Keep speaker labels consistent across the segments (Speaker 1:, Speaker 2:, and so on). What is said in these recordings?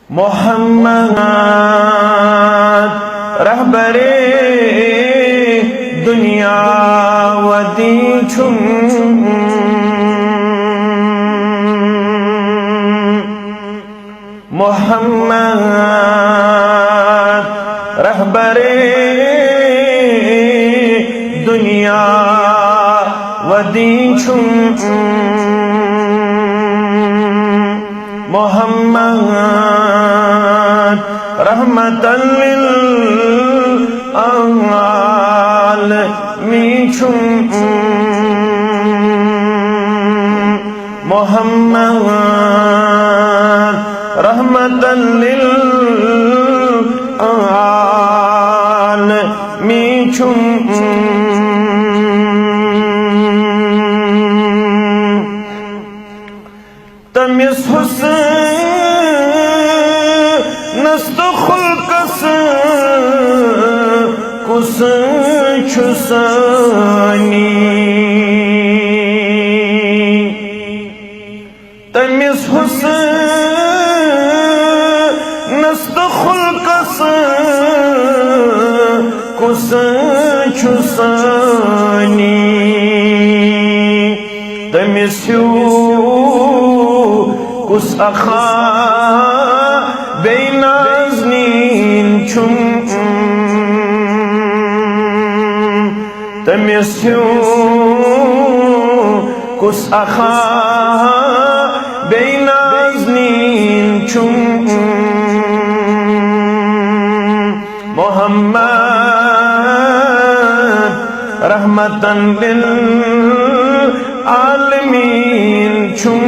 Speaker 1: मोहम्मद रहबरे दुनिया वदी छुम मोहम्मद रहबरे दुनिया वदी छुम मोहम्मद रहमतल लिल आलमीन छुम मोहम्मद रहमतल लिल आलमीन छुम तमिस हुस्नस तो खुल्कस कुस छुसानी तमिस हुस्नस तो खुल्कस कुस छुसानी तमिस कुस अखा बेनाज़नीन छुम तमिस कुस अखा बेनाज़नीन छुम मोहम्मद रहमतन लिल आलमीन छुम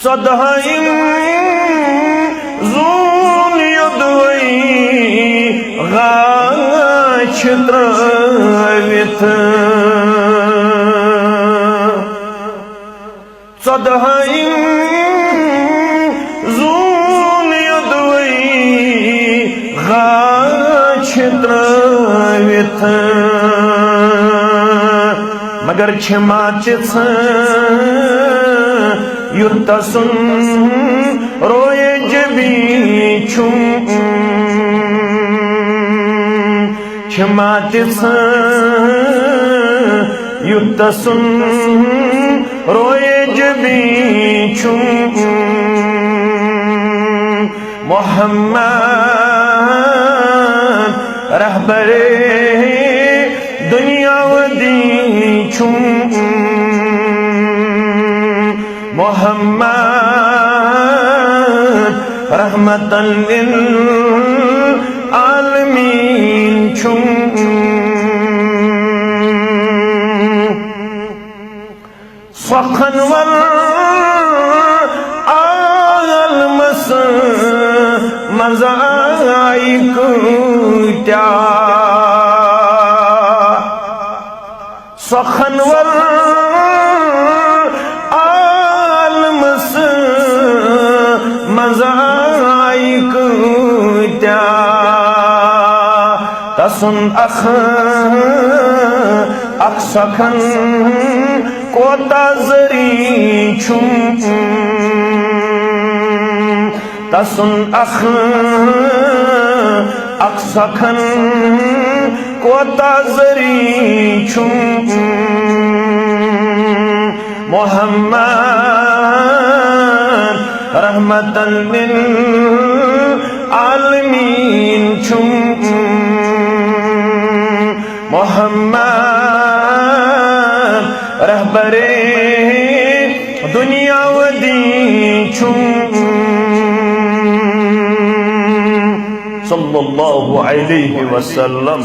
Speaker 1: सदहाइन ज़ून युद्वई गाछ त्रवित सदहाइन ज़ून युद्वई गाछ त्रवित मगर क्षमा चित्स युतसुन रोए जबी छुम क्षमा तिस युतसुन रोए जबी छुम मोहम्मद रहबरे दुनिया वदी छुम मोहम्मद रहमतन लिल आलमीन छुम सखनवर आल मस मज़ाइक त्या सखनवर मज़ाइक त्या तसुन अख सखन कोता जरी छुम तसुन अख सखन कोता जरी छुम मोहम्मद रहमतन लिल आलमीन छुम मोहम्मद रहबरे दुनिया वदी छुम सल्लल्लाहु अलैहि वसल्लम।